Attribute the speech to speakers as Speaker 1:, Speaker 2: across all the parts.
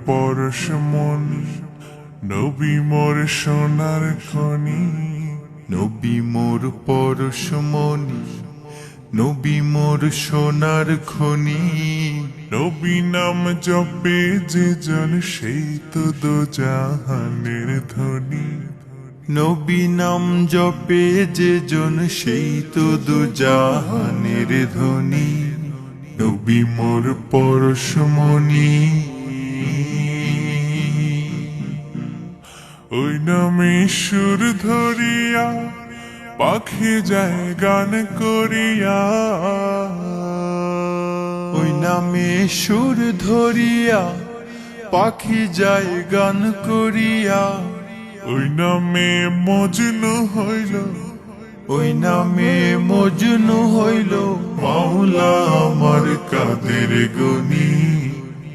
Speaker 1: পরশমণি, নবী মোর সোনার খনি।
Speaker 2: নবী মোর পরশমণি, নবী মোর সোনার খনি।
Speaker 1: নবী নাম জপে যে জন সেই তো দোজাহানের ধনী।
Speaker 2: নবী নাম জপে যে জন সেই তো দুজাহানের ধনী।
Speaker 1: নবী মোর পরশমণি, ওই নামে সুর ধরিয়া পাখি যায় গান করিয়া।
Speaker 2: ওই নামে সুর ধরিয়া পাখি যায় গান করিয়া।
Speaker 1: ওই নামে মজনু হইল,
Speaker 2: ওই নামে মজনু হইল
Speaker 1: মাওলা আমার কাদের গনি।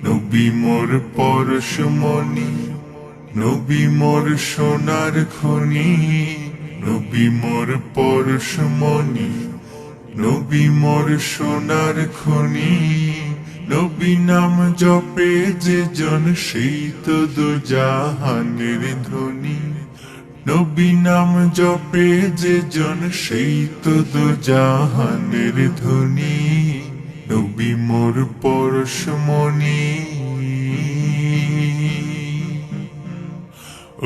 Speaker 1: নবী মোর পরশমণি, নবী মোর সোনার খনি। নবী মোর পরশমণি, নবী মোর সোনার খনি। নবী নাম জপে যে জন সেই তো দুজাহানের ধনী। নবী নাম জপে যে জন সেই তো দুজাহানের ধনী। নবী মোর পরশমণি,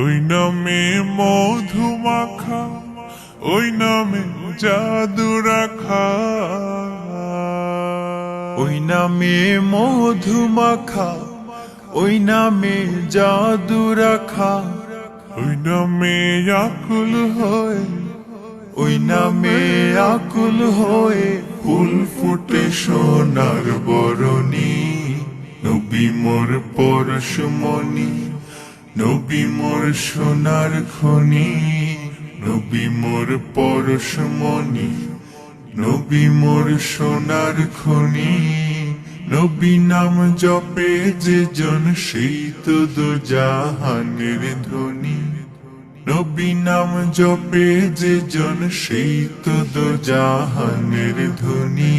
Speaker 1: ওই নামে মধু মাখা, ওই নামে জাদু রাখা।
Speaker 2: ওই নামে মধু মাখা, ওই নামে জাদু রাখা।
Speaker 1: ওই নামে আকুল হয়ে,
Speaker 2: ওই নামে আকুল হয়ে
Speaker 1: ফুল ফুটে সোনার বরণী। নবী মোর পরশমণি, নবী মোর সোনার খনি। নবী মোর পরশমণি, নবী মোর সোনার খনি। নবী নাম জপে যে জন সেই তো দুজাহানের ধনী। নবী নাম জপে যে জন সেই তো দুজাহানের ধনী।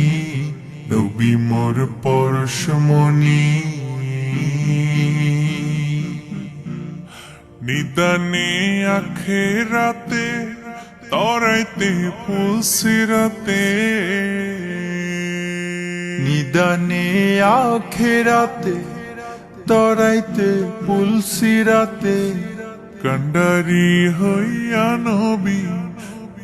Speaker 1: নবী মোর পরশমণি, নিদানে আখেরাতে তরাইতে ফুলসিরাতে।
Speaker 2: নিদানে আখেরাতে তরাইতে পুলসিরাতে।
Speaker 1: কান্ডারি হইয়া নবী,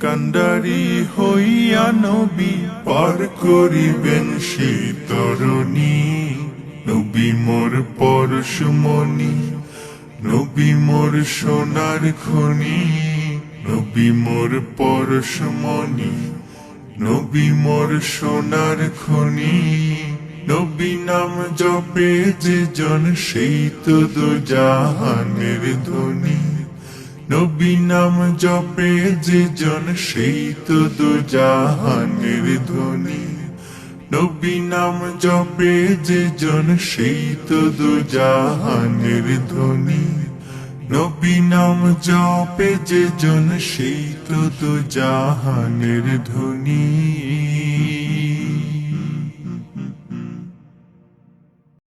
Speaker 2: কান্ডারি হইয়া নবী
Speaker 1: পার করিবেন সেই তরণী। নবী মোর পরশমণি, নবী মোর সোনার খনি। নবী মোর পরশমণি, নবী মোর সোনার খনি। নবী নাম জপে যে জন সেই তো দুজাহানের ধনী। নবী নাম জপে যে জন সেই তো দুজাহানের ধনী। নবী নাম জপে যে জন সেই তো দুজাহানের ধনী। নবী নাম জপে যে জন সেই তো দুজাহানের ধনী।